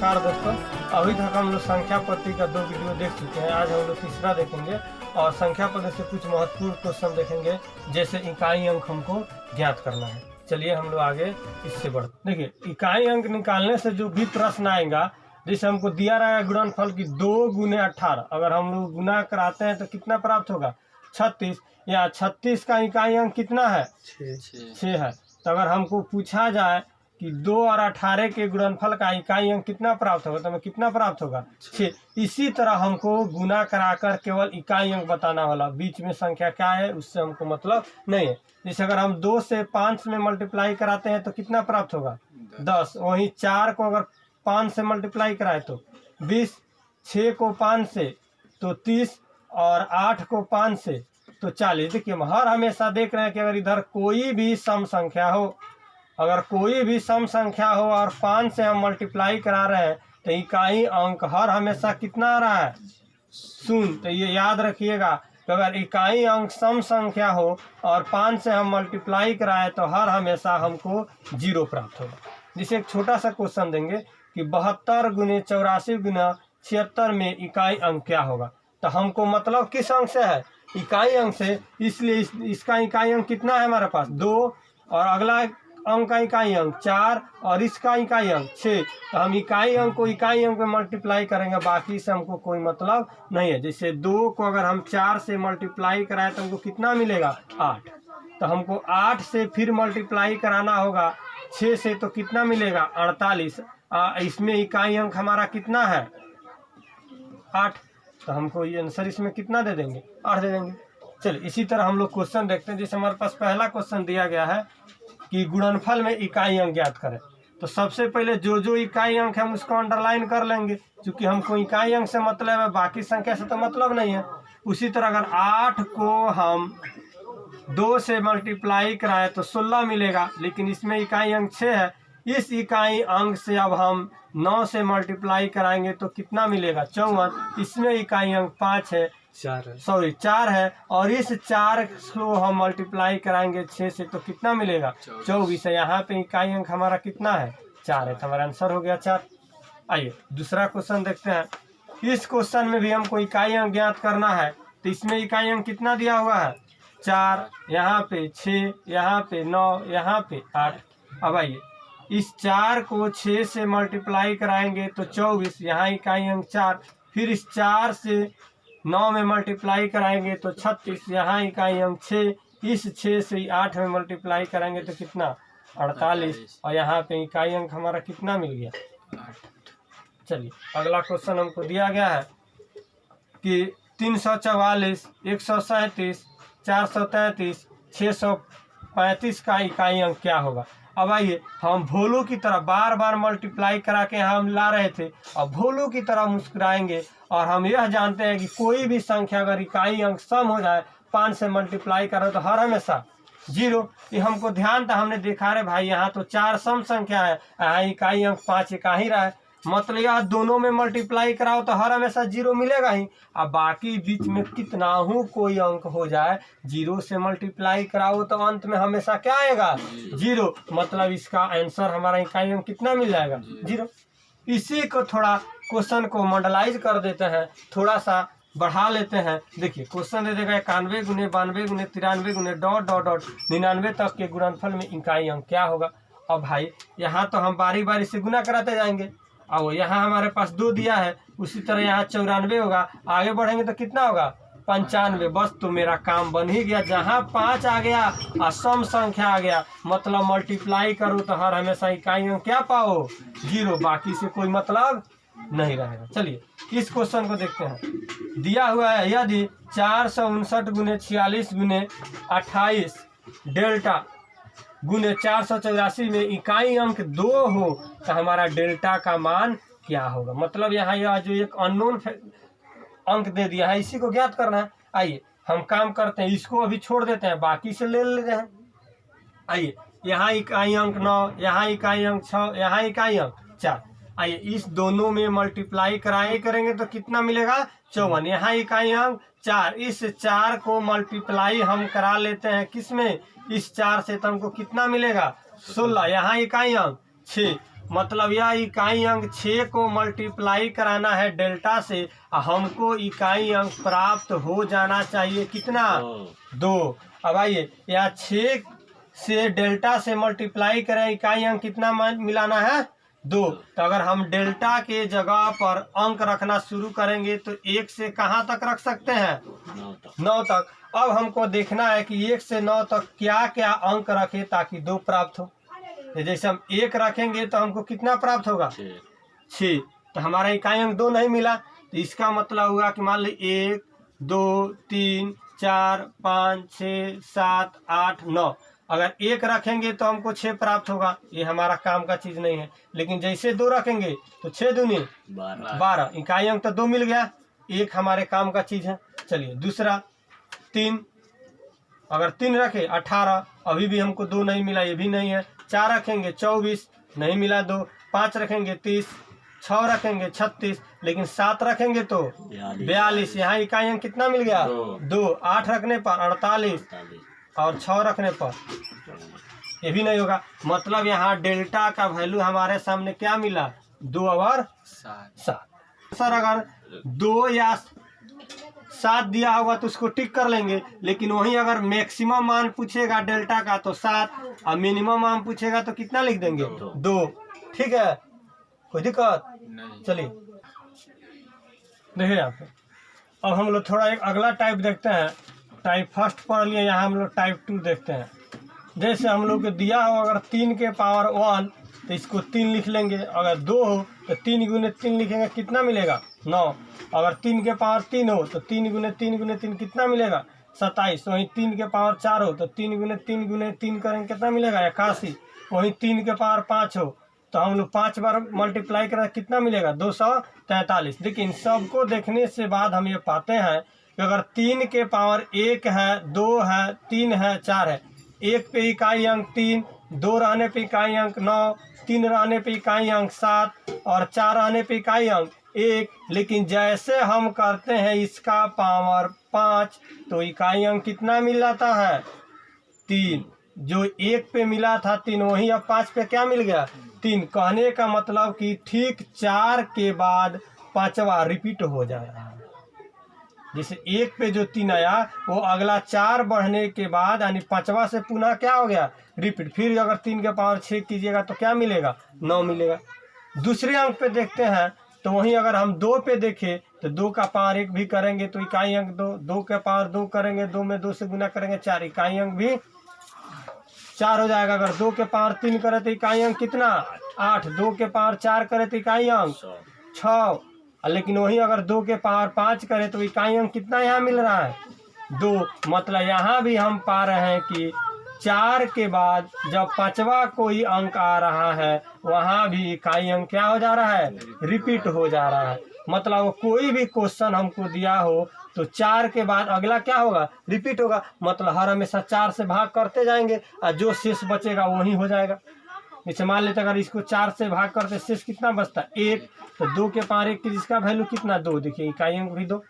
नमस्कार दोस्तों, अभी तक हम लोग संख्या पद्धति का 2 वीडियो देख चुके हैं। आज हम लोग तीसरा देखेंगे और संख्या पद्धति से कुछ महत्वपूर्ण क्वेश्चन देखेंगे, जैसे इकाई अंक हमको ज्ञात करना है। चलिए हम लोग आगे इससे बढ़ते। देखिए, इकाई अंक निकालने से जो भी प्रश्न आएगा, जैसे हमको दिया रहेगा गुणनफल की 2 × 18, अगर हम लोग गुना कराते हैं तो कितना प्राप्त होगा 36, या 36 का इकाई अंक कितना है 6 है। तो अगर हमको पूछा जाए कि 2 और 18 के गुणनफल का इकाई अंक कितना प्राप्त होगा, तो हमें कितना प्राप्त होगा 6। इसी तरह हमको गुना कराकर केवल इकाई अंक बताना वाला, बीच में संख्या क्या है उससे हमको मतलब नहीं है। जैसे अगर हम 2 से 5 में मल्टीप्लाई कराते हैं तो कितना प्राप्त होगा 10। वहीं 4 को अगर 5 से मल्टीप्लाई कराए तो 20, 6 को 5 से तो 30 और 8 को 5 से तो 40। देखिए, हम हर हमेशा देख रहे हैं कि अगर इधर कोई भी सम संख्या हो, अगर कोई भी सम संख्या हो और 5 से हम मल्टीप्लाई करा रहे हैं तो इकाई अंक हर हमेशा कितना आ रहा है 0। तो ये याद रखिएगा कि अगर इकाई अंक सम संख्या हो और 5 से हम मल्टीप्लाई कराएं तो हर हमेशा हमको 0 प्राप्त होगा। जिसे एक छोटा सा क्वेश्चन देंगे कि 72 × 84 × 76 में इकाई अंक क्या होगा। तो हमको मतलब किस अंक से है, इकाई अंक से, इसलिए इसका इकाई अंक कितना है हमारे पास 2, और अगला अंक का इकाई अंक 4 और इसका इकाई अंक 6। तो हम इकाई अंक को इकाई अंक में मल्टीप्लाई करेंगे, बाकी से हमको कोई मतलब नहीं है। जैसे 2 को अगर हम 4 से मल्टीप्लाई कराएं तो हमको कितना मिलेगा 8। तो हमको 8 से फिर मल्टीप्लाई कराना होगा 6 से, तो कितना मिलेगा 48। इसमें इकाई अंक हमारा कितना है 8, तो हमको ये आंसर इसमें कितना दे देंगे 8 दे देंगे। चलिए इसी तरह हम लोग क्वेश्चन देखते हैं। जैसे हमारे पास पहला क्वेश्चन दिया गया है कि गुणनफल में इकाई अंक ज्ञात करें। तो सबसे पहले जो इकाई अंक है हम उसको अंडरलाइन कर लेंगे, क्योंकि हमको इकाई अंक से मतलब है, बाकी संख्या से तो मतलब नहीं है। उसी तरह अगर 8 को हम 2 से मल्टीप्लाई कराए तो 16 मिलेगा, लेकिन इसमें इकाई अंक 6 है। इस इकाई अंक से अब हम 9 से मल्टीप्लाई कराएंगे तो कितना मिलेगा 54। इसमें इकाई अंक 5 है, 4 है, और इस 4 को हम मल्टीप्लाई कराएंगे 6 से तो कितना मिलेगा 24 है। यहाँ पे इकाई अंक हमारा कितना है 4 है, तो हमारा आंसर हो गया 4। आइए दूसरा क्वेश्चन देखते हैं। इस क्वेश्चन में भी हमको इकाई अंक ज्ञात करना है। तो इसमें इकाई अंक कितना दिया हुआ है 4, यहाँ पे 6, यहाँ पे 9, यहाँ पे 8। अब आइए इस 4 को 6 से मल्टीप्लाई कराएंगे तो 24, यहाँ इकाई अंक 4, फिर इस 4 से 9 में मल्टीप्लाई कराएंगे तो 36, यहाँ इकाई अंक 6, इस 6 से 8 में मल्टीप्लाई कराएंगे तो कितना 48, और यहाँ पे इकाई अंक हमारा कितना मिल गया 8। चलिए अगला क्वेश्चन हमको दिया गया है कि 344, 137, 433, 635 का इकाई अंक क्या होगा। अब आइए हम भोलों की तरह बार बार मल्टीप्लाई करा के हम ला रहे थे, अब भोलों की तरह मुस्कुराएंगे, और हम यह जानते हैं कि कोई भी संख्या अगर इकाई अंक सम हो जाए 5 से मल्टीप्लाई करो तो हर हमेशा 0। ये हमको ध्यान था, हमने देखा रे भाई यहाँ तो 4 सम संख्या है, यहाँ इकाई अंक 5 एक ही रहा है, मतलब यह दोनों में मल्टीप्लाई कराओ तो हर हमेशा 0 मिलेगा ही। अब बाकी बीच में कितना हो कोई अंक हो जाए, 0 से मल्टीप्लाई कराओ तो अंत में हमेशा क्या आएगा 0, मतलब इसका आंसर हमारा इकाई अंक कितना मिल जाएगा 0। इसी को थोड़ा क्वेश्चन को मॉडलाइज कर देते हैं, थोड़ा सा बढ़ा लेते हैं। देखिए क्वेश्चन दे देगा 91 × 92 × 93 × ... 99 तक के गुणनफल में इकाई अंक क्या होगा। अब भाई यहाँ तो हम बारी बारी से गुना कराते जाएंगे। अब यहाँ हमारे पास 2 दिया है, उसी तरह यहाँ 94 होगा, आगे बढ़ेंगे तो कितना होगा 95। बस तो मेरा काम बन ही गया। जहाँ 5 आ गया और सम संख्या आ गया, मतलब मल्टीप्लाई करो तो हर हमेशा इकाई अंक क्या पाओ 0, बाकी से कोई मतलब नहीं रहेगा। चलिए इस क्वेश्चन को देखते हैं। दिया हुआ है यदि 459 × 46 × 28 डेल्टा गुने 484 में इकाई अंक 2 हो तो हमारा डेल्टा का मान क्या होगा। मतलब यहाँ यह जो एक अननोन अंक दे दिया है इसी को ज्ञात करना है। आइए हम काम करते हैं, इसको अभी छोड़ देते हैं, बाकी से ले लेते हैं। आइए यहाँ इकाई अंक 9, यहाँ इकाई अंक 6, यहाँ इकाई अंक 4। आइए इस दोनों में मल्टीप्लाई कराए करेंगे तो कितना मिलेगा 54। यहाँ इकाई अंक 4, इस 4 को मल्टीप्लाई हम करा लेते हैं किस में, इस 4 से, तो हमको कितना मिलेगा 16। यहाँ इकाई अंक 6, मतलब यह इकाई अंक 6 को मल्टीप्लाई कराना है डेल्टा से, हमको इकाई अंक प्राप्त हो जाना चाहिए कितना 2। अब आइए यह 6 से डेल्टा से मल्टीप्लाई करें, इकाई अंक कितना मिलाना है 2। तो अगर हम डेल्टा के जगह पर अंक रखना शुरू करेंगे तो 1 से कहाँ तक रख सकते हैं 9 तक। अब हमको देखना है कि 1 से 9 तक क्या क्या अंक रखें ताकि 2 प्राप्त हो। जैसे हम 1 रखेंगे तो हमको कितना प्राप्त होगा 6। तो हमारा इकाई अंक 2 नहीं मिला, तो इसका मतलब हुआ कि मान ली 1 2 3 4 5 6 7 8 9। अगर 1 रखेंगे तो हमको 6 प्राप्त होगा, ये हमारा काम का चीज़ नहीं है। लेकिन जैसे 2 रखेंगे तो 6 दूनी 12, इकाई अंक तो 2 मिल गया, 1 हमारे काम का चीज़ है। चलिए दूसरा 3, अगर 3 रखे 18, अभी भी हमको 2 नहीं मिला, ये भी नहीं है। 4 रखेंगे 24, नहीं मिला 2। 5 रखेंगे 30, 6 रखेंगे 36, लेकिन 7 रखेंगे तो 42, यहाँ इकाई अंक कितना मिल गया 2। 8 रखने पर 48 और 6 रखने पर ये भी नहीं होगा। मतलब यहाँ डेल्टा का वैल्यू हमारे सामने क्या मिला 2 और 7। सर अगर 2 या 7 दिया होगा तो उसको टिक कर लेंगे, लेकिन वहीं अगर मैक्सिमम मान पूछेगा डेल्टा का तो 7 और मिनिमम मान पूछेगा तो कितना लिख देंगे 2। ठीक है, कोई दिक्कत नहीं। चलिए देखिए यहाँ पे अब हम लोग थोड़ा एक अगला टाइप देखते हैं। टाइप फर्स्ट पढ़ लिए, यहाँ हम लोग टाइप 2 देखते हैं। जैसे हम लोग को दिया हो अगर 3 के पावर 1 तो इसको 3 लिख लेंगे, अगर 2 हो तो 3 गुने 3 लिखेंगे, कितना मिलेगा 9। अगर 3 के पावर 3 हो तो 3 गुने 3 कितना मिलेगा 27। वहीं 3 के पावर 4 हो तो 3 गुने 3 करेंगे, कितना मिलेगा 81। वहीं 3 के पावर 5 हो तो हम लोग 5 बार मल्टीप्लाई करें, कितना मिलेगा 243। लेकिन सबको देखने से बाद हम ये पाते हैं कि अगर 3 के पावर 1 है 2 है 3 है 4 है, 1 पे इकाई अंक 3, 2 रहने पे इकाई अंक 9, 3 रहने पे इकाई अंक 7 और 4 रहने पे इकाई अंक 1। लेकिन जैसे हम करते हैं इसका पावर 5 तो इकाई अंक कितना मिल जाता है 3। जो 1 पे मिला था 3 वही अब 5 पे क्या मिल गया 3। कहने का मतलब कि ठीक 4 के बाद 5वां रिपीट हो जा रहा है। जैसे 1 पे जो 3 आया वो अगला 4 बढ़ने के बाद यानी 5वां से पुनः क्या हो गया रिपीट। फिर अगर 3 के पावर 6 कीजिएगा तो क्या मिलेगा 9 मिलेगा। दूसरे अंक पे देखते हैं तो वहीं अगर हम 2 पे देखें तो 2 का पावर 1 भी करेंगे तो इकाई अंक 2, 2 के पावर 2 करेंगे, 2 में 2 से गुना करेंगे 4, इकाई अंक भी 4 हो जाएगा। अगर 2 के पावर 3 करे तो इकाई अंक कितना 8, 2 के पावर 4 करे तो इकाई अंक 6। लेकिन वही अगर 2 के पावर 5 करे तो इकाई अंक कितना यहाँ मिल रहा है 2। मतलब यहाँ भी हम पा रहे हैं कि 4 के बाद जब 5वां कोई अंक आ रहा है वहाँ भी इकाई अंक क्या हो जा रहा है रिपीट हो जा रहा है। मतलब कोई भी क्वेश्चन हमको दिया हो तो 4 के बाद अगला क्या होगा रिपीट होगा। मतलब हर हमेशा 4 से भाग करते जाएंगे और जो शेष बचेगा वही हो जाएगा। जैसे मान लेते अगर इसको 4 से भाग करते शेष कितना बचता 1, तो 2 के पावर 1 की जिसका वैल्यू कितना 2, देखिए इकाई अंक भी 2।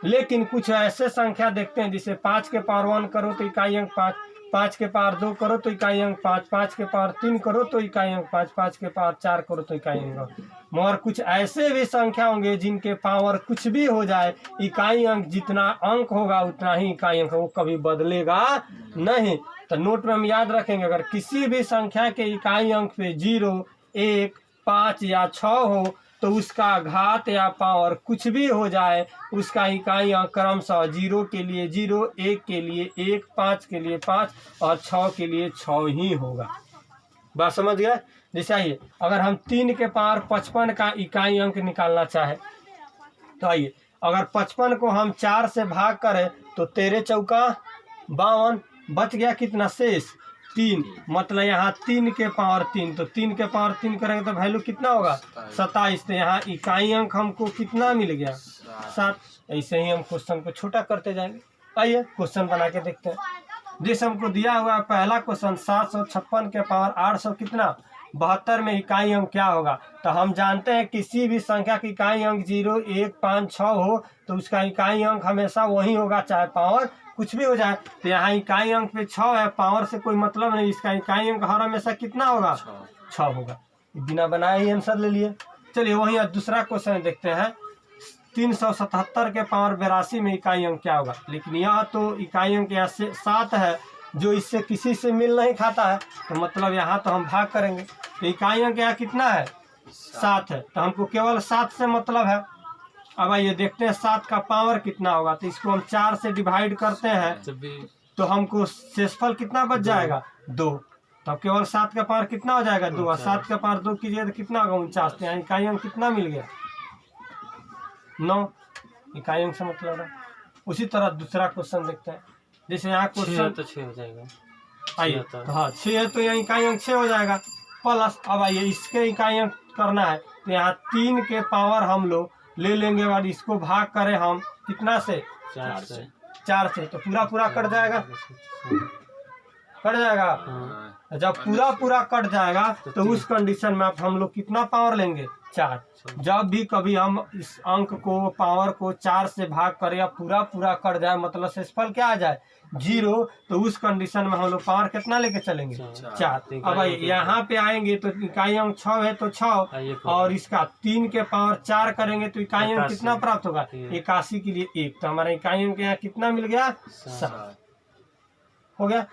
लेकिन कुछ ऐसे संख्या देखते हैं जिसे 5 के पावर 1 करो तो इकाई अंक 5, 5 के पावर 2 करो तो इकाई अंक 5, 5 के पावर 3 करो तो इकाई अंक 5, 5 के पावर 4 करो तो इकाई अंक। मगर कुछ ऐसे भी संख्या होंगे जिनके पावर कुछ भी हो जाए, इकाई अंक जितना अंक होगा उतना ही इकाई अंक, वो कभी बदलेगा नहीं। तो नोट में हम याद रखेंगे अगर किसी भी संख्या के इकाई अंक पे 0, 1, 5 या 6 हो तो उसका घात या पावर कुछ भी हो जाए उसका इकाई अंक क्रमशः 0 के लिए 0, 1 के लिए 1, 5 के लिए 5 और 6 के लिए 6 ही होगा। बात समझ गए। जैसे आइए अगर हम 3 के पावर 55 का इकाई अंक निकालना चाहे तो आइए अगर 55 को हम 4 से भाग करें तो 13 चौका 52, बच गया कितना शेष 3। मतलब यहाँ 3 के पावर 3, तो 3 के पावर 3 करेंगे तो वैल्यू कितना होगा 27। तो यहाँ इकाई अंक हमको कितना मिल गया 7। ऐसे ही हम क्वेश्चन को छोटा करते जाएंगे। आइए क्वेश्चन बना के देखते हैं। जिस हमको दिया हुआ पहला क्वेश्चन 756 के पावर 800 कितना 72 में इकाई अंक क्या होगा। तो हम जानते हैं किसी भी संख्या की इकाई अंक 0, 1, 5, 6 हो तो उसका इकाई अंक हमेशा वही होगा चाहे पावर कुछ भी हो जाए। तो यहाँ इकाई अंक पे 6 है, पावर से कोई मतलब नहीं, इसका इकाई अंक हर हमेशा कितना होगा 6 होगा। बिना बनाए ही आंसर ले लिए। चलिए वहीं दूसरा क्वेश्चन देखते हैं। 377 के पावर 82 में इकाई अंक क्या होगा। लेकिन यह तो इकाई अंक यहाँ से 7 है, जो इससे किसी से मिल नहीं खाता है, तो मतलब यहाँ तो हम भाग करेंगे। तो इकाई अंक यहाँ कितना है, 7 है, तो हमको केवल 7 से मतलब है। अब आइए देखते हैं 7 का पावर कितना होगा। तो इसको हम 4 से डिवाइड करते हैं तो हमको शेषफल कितना बच जाएगा, 2। तो केवल 7 का पावर कितना हो जाएगा, 2। और 7 का पावर 2 कीजिए तो कितना होगा, 49। तो यहाँ इकाई अंक कितना मिल गया, 9। इकाई अंक से मतलब है। उसी तरह दूसरा क्वेश्चन देखते हैं। जैसे यहाँ क्वेश्चन तो 6 हो जाएगा। आइए तो हाँ 6 है, तो यहाँ इकाई अंक 6 हो जाएगा प्लस। अब आइए इसके इकाई अंक करना है, तो यहाँ 3 के पावर हम लोग ले लेंगे और इसको भाग करें हम कितना से, 4 से। तो पूरा कट जाएगा, कट जाएगा। जब पूरा कट जाएगा तो उस कंडीशन में आप हम लोग कितना पावर लेंगे, 4। जब भी कभी हम इस अंक को पावर को 4 से भाग करें या पूरा कट जाए, मतलब शेषफल क्या आ जाए, 0, तो उस कंडीशन में हम लोग पावर कितना लेके चलेंगे, 4। अब यहाँ पे आएंगे तो इकाई अंक 6 है, तो 6 और इसका 3 के पावर 4 करेंगे तो इकाई अंक कितना प्राप्त होगा, 81 के लिए 1। तो हमारा इकाई अंक यहाँ कितना मिल गया, 7 हो गया।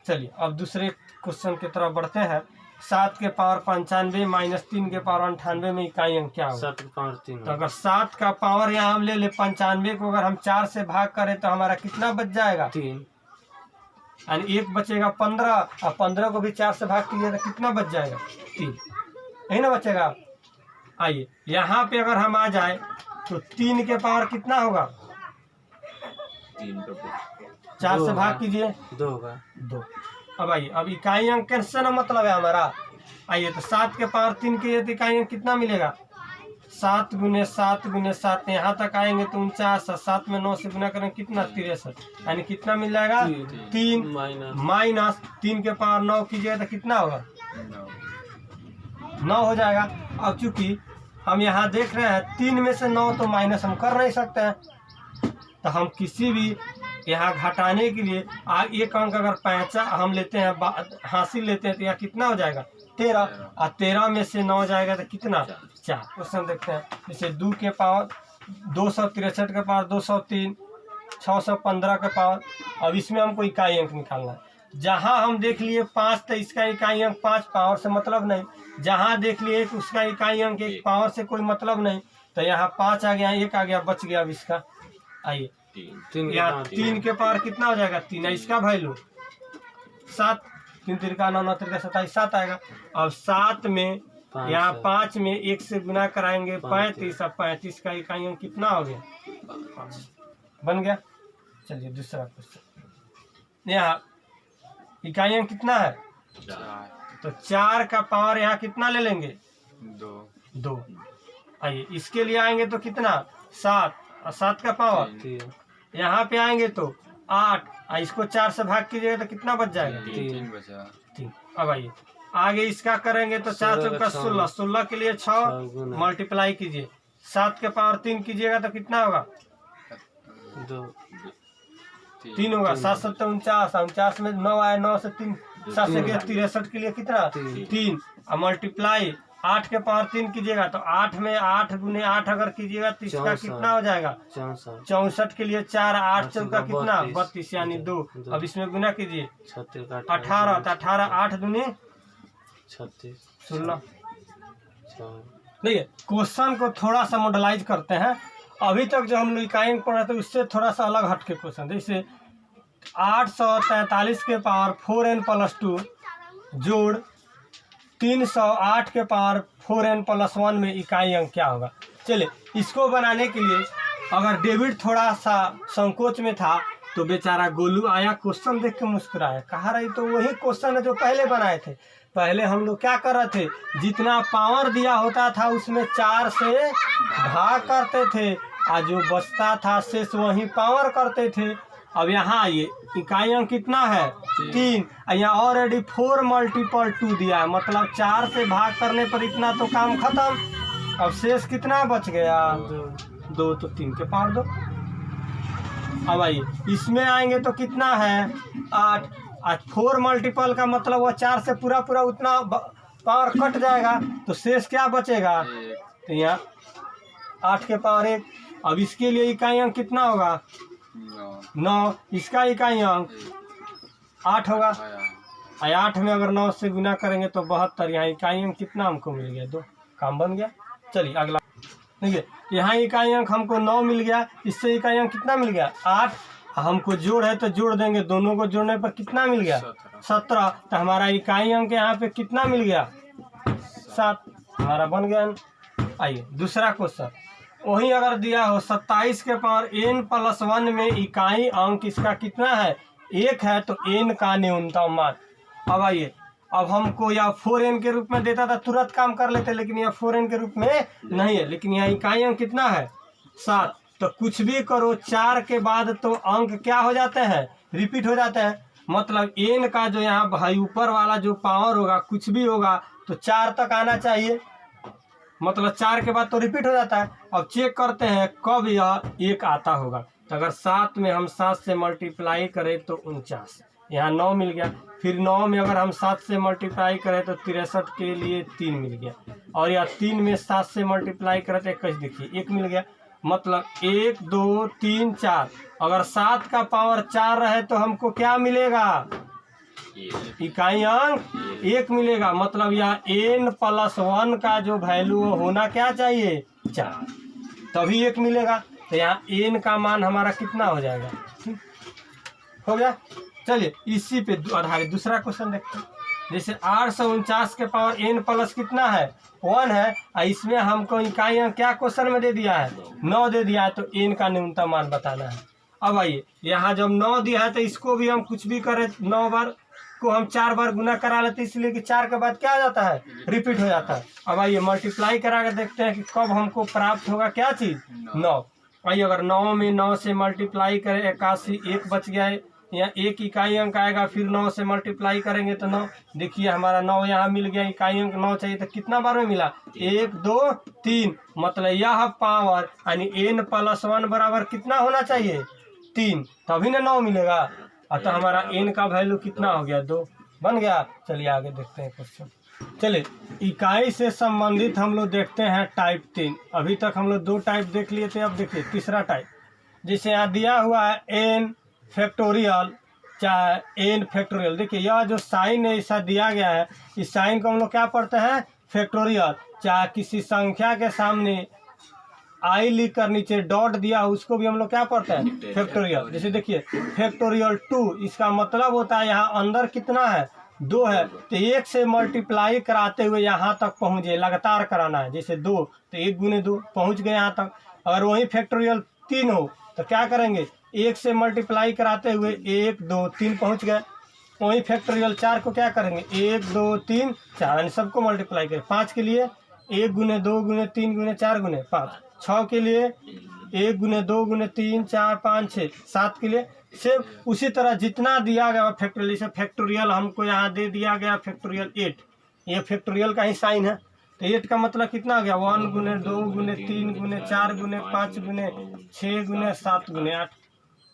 चलिए अब दूसरे क्वेश्चन की तरफ बढ़ते हैं। 7 के पावर 95 माइनस 3 के पावर 98 में इकाई अंक क्या होगा। 7 के पावर 3। तो अगर 7 का पावर यहाँ हम ले ले 95 को अगर हम 4 से भाग करें तो हमारा कितना बच जाएगा, 3। यानी 1 बचेगा 15, और 15 को भी 4 से भाग कीजिए तो कितना बच जाएगा, 3। यही ना बचेगा। आइए यहाँ पे अगर हम आ जाए तो 3 के पावर कितना होगा, 4 से भाग कीजिए, 2 होगा, 2। अब आइए अब इकाई अंक कैसे ना मतलब है हमारा। आइए तो 7 के पावर 3 के तो इकाई अंक कितना मिलेगा, 7 गुने 7 गुने 7। यहाँ तक आएंगे तो 49, 7 में 9 से गुना करेंगे कितना, 63। यानी कितना मिल जाएगा, 3 माइनस 3 के पावर 9 कीजिएगा तो कितना होगा, 9 हो जाएगा। अब चूंकि हम यहाँ देख रहे हैं 3 में से 9 तो माइनस हम कर नहीं सकते हैं, तो हम किसी भी यहाँ घटाने के लिए एक अंक अगर 5 हम लेते हैं, हासिल लेते हैं, तो यहाँ कितना हो जाएगा, 13। और 13 में से 9 जाएगा तो कितना, 4। क्वेश्चन देखते हैं। जैसे 2 के पावर 263 के पावर 203, 615 के पावर। अब इसमें हमको इकाई अंक निकालना है। जहाँ हम देख लिए 5 तो इसका इकाई अंक 5, पावर से मतलब नहीं। जहाँ देख लिए तो उसका इकाई अंक 1, पावर से कोई मतलब नहीं। तो यहाँ 5 आ गया, 1 आ गया, बच गया अब इसका। आइए 3 के पावर कितना हो जाएगा, 3। इसका वैल्यू 7, 3 तिरका 9, 9 तिरका 27, 7 आएगा। अब 7 में यहाँ 5 में 1 से गुना कराएंगे 35, अब 35 का इकाई अंक कितना हो गया, 5 बन गया। चलिए दूसरा क्वेश्चन। यहाँ इकाई अंक कितना है, 4। तो 4 का पावर यहाँ कितना ले लेंगे, 2। आइए इसके लिए आएंगे तो कितना, 7, और 7 का पावर यहाँ पे आएंगे तो 8, और इसको 4 से भाग कीजिएगा तो कितना बच जाएगा, 3। अब आइए आगे इसका करेंगे तो 4 चौका 16, 16 के लिए 6 मल्टीप्लाई कीजिए, 7 के पावर 3 कीजिएगा तो कितना होगा, 3 होगा। 7 7 49, 49 में 9 आया, 9 से 3 7 से गया 63 के लिए कितना, 3। और मल्टीप्लाई 8 के पावर 3 कीजिएगा तो 8 में 8 गुने 8 अगर कीजिएगा तो इसका कितना हो जाएगा, 64 के लिए 4, 8 चौका कितना, 32 यानी 2। अब इसमें गुना कीजिए 18, तो 18 8 दूनी 16। देखिए क्वेश्चन को थोड़ा सा मॉडलाइज करते हैं। अभी तक जो हम लोग इकाई अंक पढ़ रहे थे उससे थोड़ा सा अलग हटके क्वेश्चन। जैसे 843 के पावर 4n + 2 जोड़ 308 के पावर 4n + 1 में इकाई अंक क्या होगा। चलिए इसको बनाने के लिए अगर डेविड थोड़ा सा संकोच में था तो बेचारा गोलू आया, क्वेश्चन देख के मुस्कुराया, कहा रही तो वही क्वेश्चन है जो पहले बनाए थे। पहले हम लोग क्या कर रहे थे, जितना पावर दिया होता था उसमें 4 से भाग करते थे और जो बचता था शेष वही पावर करते थे। अब यहाँ आइए इकाई अंक कितना है, 3, यहाँ ऑलरेडी 4 × 2 दिया है, मतलब 4 से भाग करने पर इतना तो काम खत्म। अब शेष कितना बच गया, 2, तो 3 के पावर 2। अब आइए इसमें आएंगे तो कितना है, 8। आज 4 मल्टीपल का मतलब वो 4 से पूरा उतना पावर कट जाएगा तो शेष क्या बचेगा, तो यहाँ 8 के पावर 1। अब इसके लिए इकाई अंक कितना होगा, 9। इसका इकाई अंक 8 होगा। 8 में अगर 9 से गुना करेंगे तो 72। यहाँ इकाई अंक कितना हमको मिल गया, 2। काम बन गया। चलिए अगला देखिए, यहाँ इकाई अंक हमको 9 मिल गया, इससे इकाई अंक कितना मिल गया, 8। हमको जोड़ है तो जोड़ देंगे, दोनों को जोड़ने पर कितना मिल गया, 17। तो हमारा इकाई अंक यहाँ पे कितना मिल गया, 7। हमारा बन गया। आइए दूसरा क्वेश्चन, वही अगर दिया हो 27 के पावर n+1 में इकाई अंक इसका कितना है, 1 है, तो n का न्यूनतम मान। अब आइए, अब हमको या 4n के रूप में देता था तुरंत काम कर लेते, लेकिन यह 4n के रूप में नहीं है, लेकिन यहाँ इकाई अंक कितना है, 7। तो कुछ भी करो 4 के बाद तो अंक क्या हो जाते हैं, रिपीट हो जाते हैं। मतलब n का जो यहाँ भाई ऊपर वाला जो पावर होगा, कुछ भी होगा तो 4 तक आना चाहिए, मतलब 4 के बाद तो रिपीट हो जाता है। अब चेक करते हैं कब यह 1 आता होगा। तो अगर 7 में हम 7 से मल्टीप्लाई करें तो 49, यहाँ 9 मिल गया। फिर 9 में अगर हम 7 से मल्टीप्लाई करें तो 63 के लिए 3 मिल गया, और या 3 में 7 से मल्टीप्लाई करें तो 21, देखिए 1 मिल गया। मतलब 1 2 3 4, अगर 7 का पावर 4 रहे तो हमको क्या मिलेगा, इकाई अंक 1 मिलेगा। मतलब यह n+1 का जो वैल्यू होना क्या चाहिए, 4, तभी 1 मिलेगा। तो यहाँ n का मान हमारा कितना हो जाएगा, ठीक हो गया। चलिए इसी पे आधारित दूसरा क्वेश्चन देखते हैं। जैसे 849 के पावर n+ कितना है, 1 है, और इसमें हमको इकाई अंक क्या क्वेश्चन में दे दिया है, 9 दे दिया है, तो n का न्यूनतम मान बताना है। अब आइए, यहाँ जब 9 दिया है तो इसको भी हम कुछ भी करें, 9 बार को हम 4 बार गुना करा लेते, इसलिए कि 4 के बाद क्या आ जाता है, रिपीट हो जाता है। अब आइए मल्टीप्लाई करा कर देखते हैं कि कब हमको प्राप्त होगा क्या चीज़, 9। आइए अगर 9 में 9 से मल्टीप्लाई करें 81, 1 बच गया है, यहाँ 1 इकाई अंक आएगा, फिर 9 से मल्टीप्लाई करेंगे तो 9। देखिए हमारा 9 यहाँ मिल गया, इकाई अंक 9 चाहिए, तो कितना बार में मिला, 1 2 3। मतलब यह पावर यानी n+1 बराबर कितना होना चाहिए, 3, तभी ना 9 मिलेगा। अतः हमारा n का वैल्यू कितना हो गया, 2 बन गया। चलिए आगे देखते हैं क्वेश्चन। चलिए इकाई से संबंधित हम लोग देखते हैं टाइप 3। अभी तक हम लोग 2 टाइप देख लिए थे, अब देखिए तीसरा टाइप। जैसे यहाँ दिया हुआ है n फैक्टोरियल चाहे n फैक्टोरियल। देखिए यह जो साइन है ऐसा दिया गया है, इस साइन को हम लोग क्या पढ़ते हैं, फैक्टोरियल। चाहे किसी संख्या के सामने आई लिख कर नीचे डॉट दिया उसको भी हम लोग क्या पढ़ते हैं, फैक्टोरियल। जैसे देखिए फैक्टोरियल 2, इसका मतलब होता है यहाँ अंदर कितना है, 2 है, तो 1 से मल्टीप्लाई कराते हुए यहाँ तक पहुँचे, लगातार कराना है। जैसे 2 तो 1 गुने 2 पहुँच गए यहाँ तक। अगर वही फैक्टोरियल 3 हो तो क्या करेंगे, 1 से मल्टीप्लाई कराते हुए 1 2 3 पहुँच गए। वही फैक्टोरियल 4 को क्या करेंगे, 1 2 3 4, यानी सबको मल्टीप्लाई करें। 5 के लिए 1 गुने 2 गुने 3 गुने 4 गुने 5। 6 के लिए 1 गुने 2 गुने 3 4 5 6। 7 के लिए सेम उसी तरह जितना दिया गया फैक्टोरियल। जैसे फैक्टोरियल हमको यहाँ दे दिया गया फैक्टोरियल 8, ये फैक्टोरियल का ही साइन है, तो 8 का मतलब कितना आ गया, 1 गुने 2 गुने 3 गुने 4 गुने 5 गुने 6 गुने 7 गुने 8।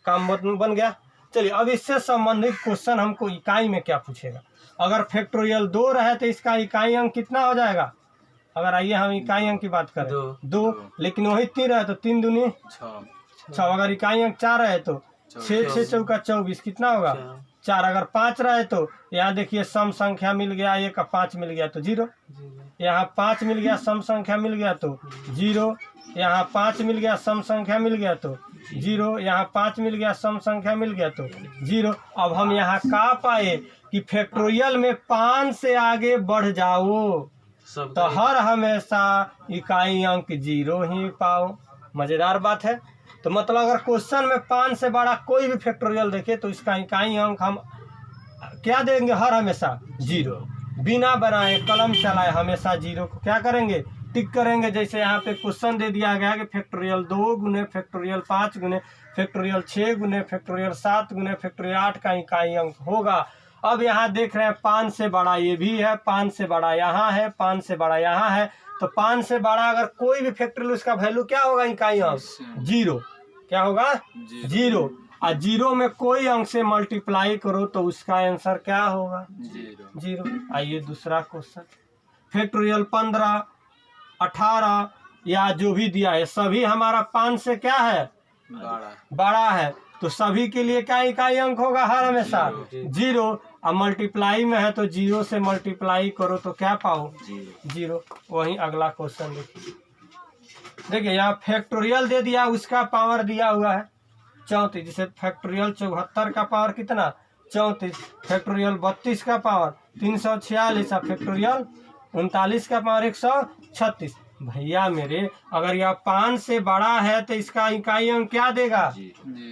काम बन गया। चलिए अब इससे संबंधित क्वेश्चन हमको इकाई में क्या पूछेगा। अगर फैक्टोरियल 2 रहे तो इसका इकाई अंक कितना हो जाएगा। अगर आइए हम इकाई अंक की बात करें, 2, लेकिन वही 3 रहे तो 3 दूनी 6। अगर इकाई अंक 4 रहे तो 6 6 चौका 24, कितना होगा 4। अगर 5 रहे तो यहाँ देखिए सम संख्या मिल गया, 1 का 5 मिल गया तो 0। यहाँ 5 मिल गया, सम संख्या मिल गया तो 0। यहाँ 5 मिल गया, सम संख्या मिल गया तो 0। यहाँ 5 मिल गया, सम संख्या मिल गया तो 0। अब हम यहाँ का पाए कि फैक्टोरियल में 5 से आगे बढ़ जाओ तो हर हमेशा इकाई अंक 0 ही पाओ। मज़ेदार बात है। तो मतलब अगर क्वेश्चन में 5 से बड़ा कोई भी फैक्टोरियल देखे तो इसका इकाई अंक हम क्या देंगे, हर हमेशा 0, बिना बनाए कलम चलाए हमेशा 0 को क्या करेंगे, टिक करेंगे। जैसे यहाँ पे क्वेश्चन दे दिया गया कि फैक्टोरियल 2 गुने फैक्टोरियल 5 गुने फैक्टोरियल 6 गुने फैक्टोरियल 7 गुने फैक्टोरियल 8 का इकाई अंक होगा। अब यहाँ देख रहे हैं 5 से बड़ा ये भी है, 5 से बड़ा यहाँ है, 5 से बड़ा यहाँ है, तो 5 से बड़ा अगर कोई भी फैक्टोरियल उसका वैल्यू क्या होगा, इकाई अंक 0। क्या होगा, 0। और 0 में कोई अंक से मल्टीप्लाई करो तो उसका आंसर क्या होगा, 0। आइए दूसरा क्वेश्चन। फैक्टोरियल 15, 18 या जो भी दिया है सभी हमारा 5 से क्या है, बड़ा है। तो सभी के लिए क्या इकाई अंक होगा हर हमेशा 0। अब मल्टीप्लाई में है तो 0 से मल्टीप्लाई करो तो क्या पाओ 0। वहीं अगला क्वेश्चन देखिए यहाँ फैक्टोरियल दे दिया, उसका पावर दिया हुआ है 34। जैसे फैक्टोरियल 74 का पावर कितना 34, फैक्टोरियल 32 का पावर 346 और फैक्टोरियल 39 का पावर 136। भैया मेरे अगर यह 5 से बड़ा है तो इसका इकाई अंक क्या देगा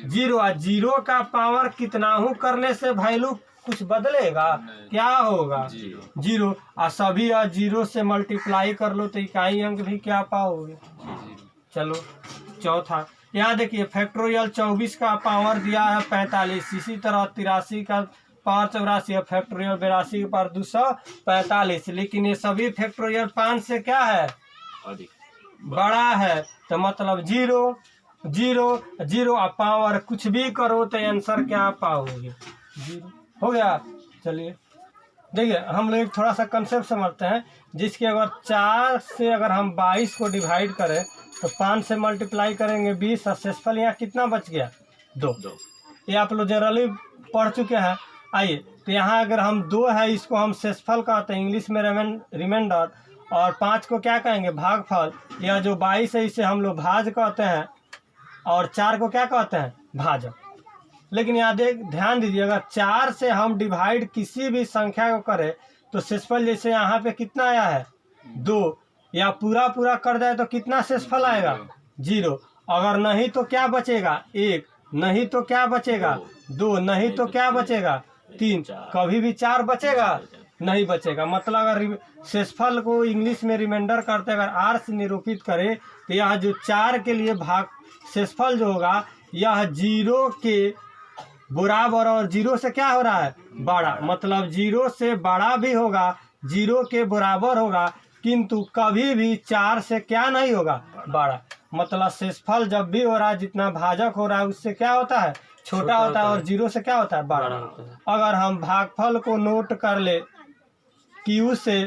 0। और 0 का पावर कितना हूँ करने से वैल्यू कुछ बदलेगा, क्या होगा 0। और सभी 0 से मल्टीप्लाई कर लो तो इकाई अंक भी क्या पाओगे। चलो चौथा यहाँ देखिए फैक्टोरियल 24 का पावर दिया है 45, इसी तरह 83 का पावर 84 है, फैक्टोरियल 82 का पावर 245। लेकिन ये सभी फैक्टोरियल 5 से क्या है बड़ा है, तो मतलब 0 0 0 और पावर कुछ भी करो तो आंसर क्या पाओगे 0 हो गया। चलिए देखिए हम लोग थोड़ा सा कंसेप्ट समझते हैं, जिसके अगर 4 से अगर हम 22 को डिवाइड करें तो 5 से मल्टीप्लाई करेंगे 20 और शेषफल यहाँ कितना बच गया 2। ये आप लोग जनरली पढ़ चुके हैं। आइए तो यहाँ अगर हम 2 है इसको हम शेषफल कहते हैं इंग्लिश में रिमाइंडर, और 5 को क्या कहेंगे भागफल। यह जो 22 है इसे हम लोग भाज कहते हैं और 4 को क्या कहते हैं भाजक। लेकिन यहाँ ध्यान दीजिए अगर 4 से हम डिवाइड किसी भी संख्या को करें तो शेषफल जैसे यहाँ पे कितना आया है 2, या पूरा कर जाए तो कितना शेषफल आएगा 0। अगर नहीं तो क्या बचेगा 1, नहीं तो क्या बचेगा 2, नहीं तो क्या बचेगा 3, कभी भी 4 बचेगा नहीं बचेगा। मतलब अगर शेषफल को इंग्लिश में रिमाइंडर करते अगर r से निरूपित करें तो यह जो 4 के लिए भाग शेषफल जो होगा यह 0 के बराबर और 0 से क्या हो रहा है बड़ा, मतलब 0 से बड़ा भी होगा 0 के बराबर होगा, किंतु कभी भी 4 से क्या नहीं होगा बड़ा। मतलब शेषफल जब भी हो रहा है जितना भाजक हो रहा है उससे क्या होता है छोटा होता है और 0 से क्या होता है बड़ा। अगर हम भागफल को नोट कर ले Q से,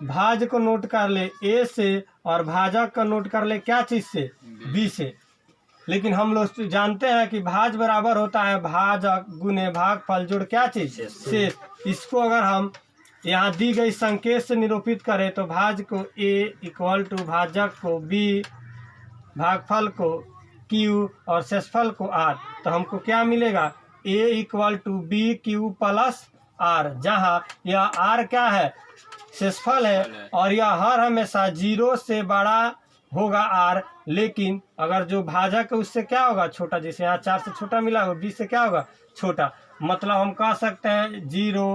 भाज को नोट कर ले A से और भाजक का नोट कर ले क्या चीज से B से। लेकिन हम लोग जानते हैं कि भाज बराबर होता है भाजक गुने भागफल जोड़ क्या चीज से। इसको अगर हम यहाँ दी गई संकेत से निरूपित करें तो भाज को A इक्वल टू भाजक को B, भागफल को Q और शेषफल को R, तो हमको क्या मिलेगा A equal to B Q plus R, जहाँ यह R क्या है शेषफल है और यह हर हमेशा 0 से बड़ा होगा R। लेकिन अगर जो भाजक है उससे क्या होगा छोटा, जैसे यहाँ 4 से छोटा मिला होगा B से क्या होगा छोटा। मतलब हम कह सकते हैं 0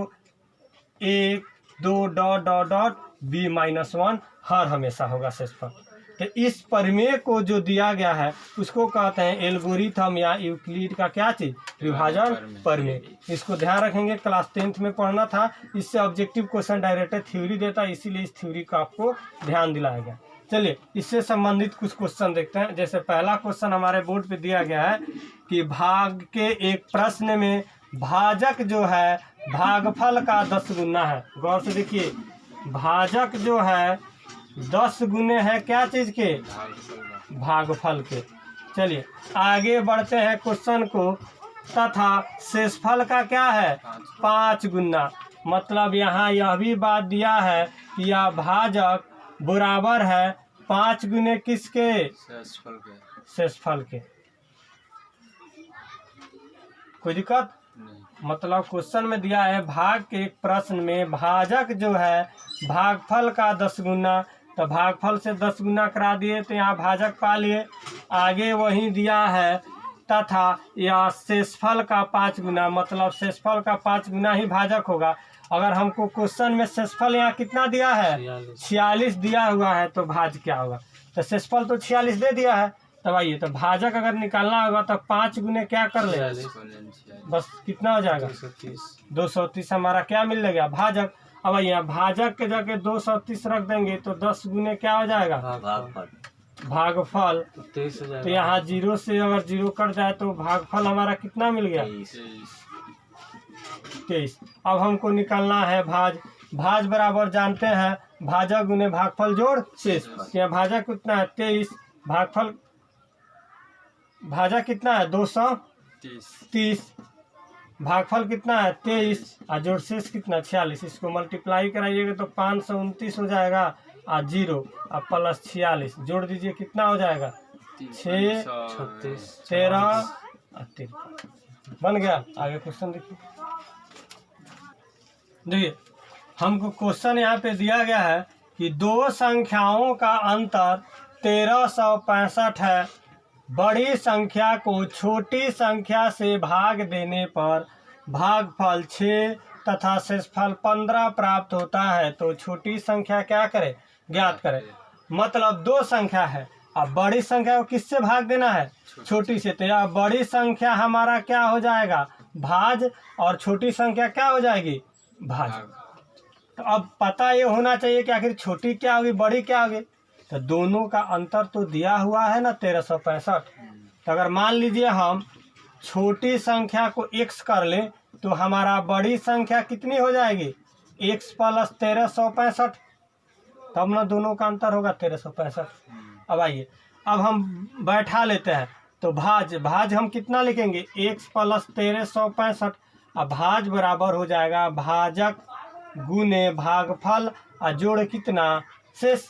1 2 डॉट डॉट डॉट B-1 हर हमेशा होगा शेषफल। तो इस प्रमेय को जो दिया गया है उसको कहते हैं एल्गोरिथम या यूक्लिड का क्या चीज विभाजन प्रमेय। इसको ध्यान रखेंगे, क्लास 10th में पढ़ना था। इससे ऑब्जेक्टिव क्वेश्चन डायरेक्ट थ्योरी देता है, इसीलिए इस थ्योरी का आपको ध्यान दिलाया गया। चलिए इससे संबंधित कुछ क्वेश्चन देखते हैं। जैसे पहला क्वेश्चन हमारे बोर्ड पे दिया गया है कि भाग के एक प्रश्न में भाजक जो है भागफल का 10 गुना है। गौर से देखिए भाजक जो है 10 गुने है क्या चीज के भागफल के। चलिए आगे बढ़ते हैं क्वेश्चन को। तथा शेषफल का क्या है 5 गुना। मतलब यहाँ यह भी बात दिया है कि यह भाजक बराबर है 5 गुने किसके शेषफल के। कोई दिक्कत नहीं। मतलब क्वेश्चन में दिया है भाग के एक प्रश्न में भाजक जो है भागफल का 10 गुना, तो भागफल से 10 गुना करा दिए तो यहाँ भाजक पा लिए। आगे वही दिया है तथा यह शेषफल का 5 गुना, मतलब शेषफल का 5 गुना ही भाजक होगा। अगर हमको क्वेश्चन में शेषफल यहाँ कितना दिया है 46 दिया हुआ है तो भाज क्या होगा, तो शेषफल तो 46 दे दिया है। तब आइए तो भाजक अगर निकालना होगा तो 5 गुने क्या कर ले बस कितना हो जाएगा 230 हमारा क्या मिल गया भाजक। अब यहाँ भाजक के जगह 230 रख देंगे तो 10 गुने क्या हो जाएगा भागफल। तो यहाँ 0 से अगर 0 कट जाए तो भागफल हमारा कितना मिल गया 23। अब हमको निकालना है भाज, भाज बराबर जानते हैं भाजक गुने भागफल जोड़ शेष। यहाँ भाजक कितना है 23, भागफल भाजक कितना है 230, भागफल कितना है 23 और जोड़ शेष कितना 46। इसको मल्टीप्लाई कराइएगा तो 529 हो जाएगा और 0 और प्लस 46 जोड़ दीजिए कितना हो जाएगा 6 13 और 53 बन गया। आगे क्वेश्चन देखिए। देखिए हमको क्वेश्चन यहाँ पे दिया गया है कि दो संख्याओं का अंतर 1365 है। बड़ी संख्या को छोटी संख्या से भाग देने पर भागफल 6 तथा शेषफल 15 प्राप्त होता है। तो छोटी संख्या क्या करे ज्ञात करे। मतलब दो संख्या है, अब बड़ी संख्या को किससे भाग देना है छोटी से। तो यह बड़ी संख्या हमारा क्या हो जाएगा भाज और छोटी संख्या क्या हो जाएगी भाज। तो अब पता ये होना चाहिए कि आखिर छोटी क्या होगी बड़ी क्या होगी। तो दोनों का अंतर तो दिया हुआ है ना 1365। तो अगर मान लीजिए हम छोटी संख्या को x कर ले तो हमारा बड़ी संख्या कितनी हो जाएगी x प्लस 1365। तब ना दोनों का अंतर होगा 1365। अब आइए अब हम बैठा लेते हैं तो भाज हम कितना लिखेंगे x प्लस 1365। अब भाज बराबर हो जाएगा भाजक गुने भागफल और जोड़ कितना शेष।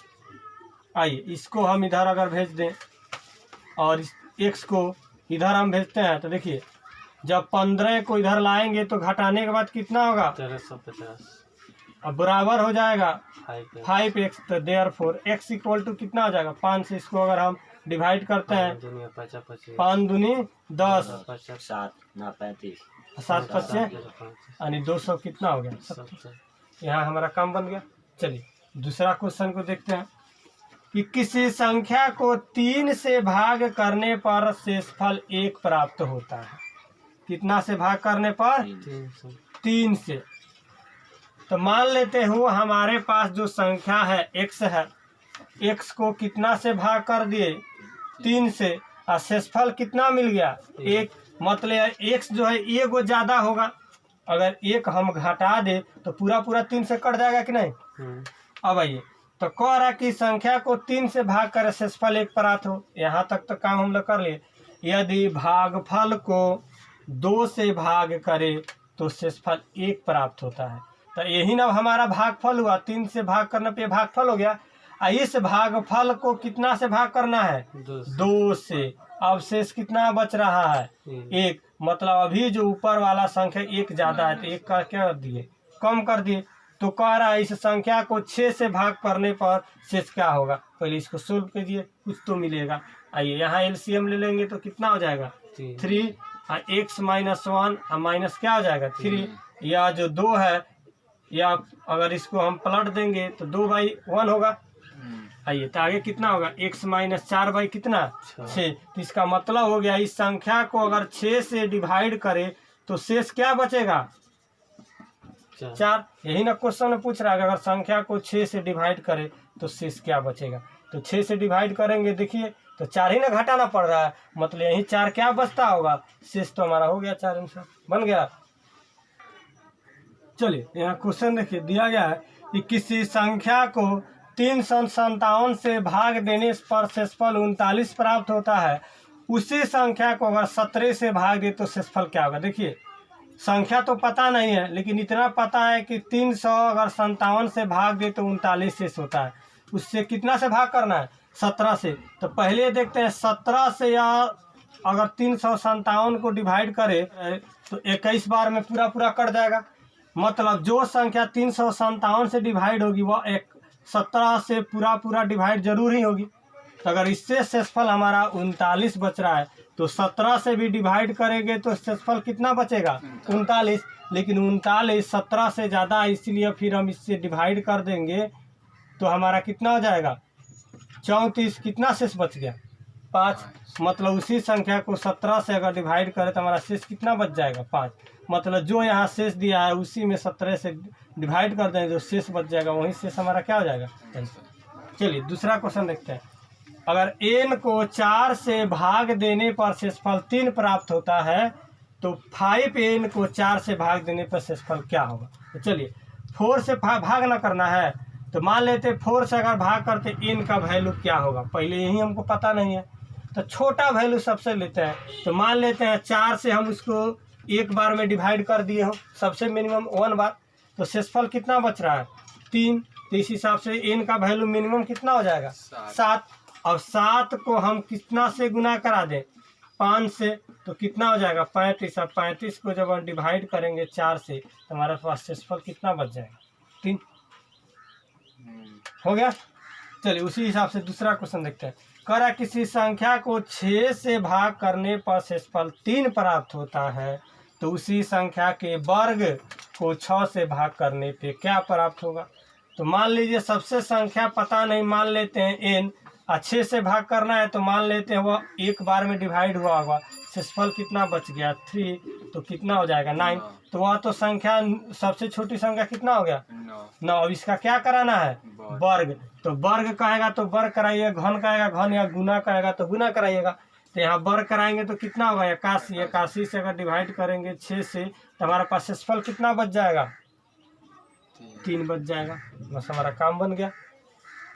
आइए इसको हम इधर अगर भेज दें और इस x को इधर हम भेजते हैं तो देखिए जब 15 को इधर लाएंगे तो घटाने के बाद कितना होगा 1350। अब बराबर हो जाएगा 5x। तो देयरफॉर x इक्वल टू कितना हो जाएगा 5 से इसको अगर हम डिवाइड करते हैं 5 दूनी 10 7 5 यानी 200 कितना हो गया 70। यहाँ हमारा काम बन गया। चलिए दूसरा क्वेश्चन को देखते हैं कि किसी संख्या को 3 से भाग करने पर शेषफल 1 प्राप्त होता है। कितना से भाग करने पर 3 से। तो मान लेते हो हमारे पास जो संख्या है x है, x को कितना से भाग कर दिए 3 से और शेषफल कितना मिल गया 1। मतलब x जो है ये वो ज्यादा होगा। अगर 1 हम घटा दे तो पूरा 3 से कट जाएगा कि नहीं। अब आइए तो कह रहा कि संख्या को 3 से भाग कर शेषफल 1 प्राप्त हो। यहाँ तक तो काम हम लोग कर लिए। यदि भागफल को 2 से भाग करे तो शेषफल 1 प्राप्त होता है। तो यही ना हमारा भागफल हुआ 3 से भाग करने पे भागफल हो गया। इस भागफल को कितना से भाग करना है 2 से। अब शेष कितना बच रहा है 1। मतलब अभी जो ऊपर वाला संख्या 1 ज्यादा है तो 1 का क्या दिए कम कर दिए। तो कह रहा है इस संख्या को 6 से भाग करने पर शेष क्या होगा। पहले इसको सोल्व कीजिए कुछ तो मिलेगा। आइए यहाँ एलसीएम ले लेंगे तो कितना हो जाएगा 3 और x माइनस 1 और माइनस क्या हो जाएगा 3। या जो 2 है या अगर इसको हम पलट देंगे तो 2/1 होगा। आइए तो आगे कितना होगा x माइनस 4 कितना 6। तो इसका मतलब हो गया इस संख्या को अगर 6 से डिवाइड करे तो शेष क्या बचेगा 4। यही ना क्वेश्चन में पूछ रहा है अगर संख्या को 6 से डिवाइड करे तो शेष क्या बचेगा। तो 6 से डिवाइड करेंगे देखिए तो 4 ही ना घटाना पड़ रहा है। मतलब यही 4 क्या बचता होगा शेष तो हमारा हो गया 4 आंसर बन गया। चलिए यहाँ क्वेश्चन देखिए दिया गया है कि किसी संख्या को 357 से भाग देने पर शेषफल 39 प्राप्त होता है। उसी संख्या को अगर 17 से भाग दे तो शेषफल क्या होगा। देखिए संख्या तो पता नहीं है लेकिन इतना पता है कि 300 अगर 57 से भाग दे तो 39 शेष होता है। उससे कितना से भाग करना है 17 से। तो पहले देखते हैं 17 से या अगर 357 को डिवाइड करे तो 21 बार में पूरा कट जाएगा। मतलब जो संख्या 357 से डिवाइड होगी वह 17 से पूरा डिवाइड जरूर ही होगी। तो अगर इससे शेषफल हमारा 39 बच रहा है तो 17 से भी डिवाइड करेंगे तो शेषफल कितना बचेगा 39। लेकिन 39 17 से ज़्यादा है इसलिए फिर हम इससे डिवाइड कर देंगे तो हमारा कितना हो जाएगा 34। कितना शेष बच गया 5। मतलब उसी संख्या को 17 से अगर डिवाइड करें तो हमारा शेष कितना बच जाएगा 5। मतलब जो यहाँ शेष दिया है उसी में 17 से डिवाइड कर देंगे जो शेष बच जाएगा वही शेष हमारा क्या हो जाएगा। चलिए दूसरा क्वेश्चन देखते हैं। अगर n को 4 से भाग देने पर शेषफल 3 प्राप्त होता है तो 5n को 4 से भाग देने पर शेषफल क्या होगा। तो चलिए 4 से भाग ना करना है, तो मान लेते 4 से अगर भाग करते n का वैल्यू क्या होगा, पहले यही हमको पता नहीं है, तो छोटा वैल्यू सबसे लेते हैं। तो मान लेते हैं 4 से हम इसको एक बार में डिवाइड कर दिए हो, सबसे मिनिमम 1 बार, तो शेषफल कितना बच रहा है 3। तो इस हिसाब से n का वैल्यू मिनिमम कितना हो जाएगा 7। और 7 को हम कितना से गुना करा दें 5 से, तो कितना हो जाएगा 35। अब 35 को जब हम डिवाइड करेंगे 4 से तो हमारे पास शेषफल कितना बच जाएगा 3। हो गया। चलिए उसी हिसाब से दूसरा क्वेश्चन देखते हैं। करा किसी संख्या को 6 से भाग करने पर शेषफल 3 प्राप्त होता है, तो उसी संख्या के वर्ग को 6 से भाग करने पे क्या प्राप्त होगा। तो मान लीजिए सबसे संख्या पता नहीं, मान लेते हैं n, 6 से भाग करना है तो मान लेते हैं वह एक बार में डिवाइड हुआ होगा, शेषफल कितना बच गया 3, तो कितना हो जाएगा 9। तो वह तो संख्या सबसे छोटी संख्या कितना हो गया 9। अब इसका क्या कराना है वर्ग, तो वर्ग कहेगा तो वर्ग कराइए, घन कहेगा घन, या गुना कहेगा तो गुना कराइएगा। तो यहाँ वर्ग कराएंगे तो कितना होगा 81। 81 से अगर डिवाइड करेंगे 6 से तो हमारे पास शेषफल कितना बच जाएगा 3 बच जाएगा। बस हमारा काम बन गया।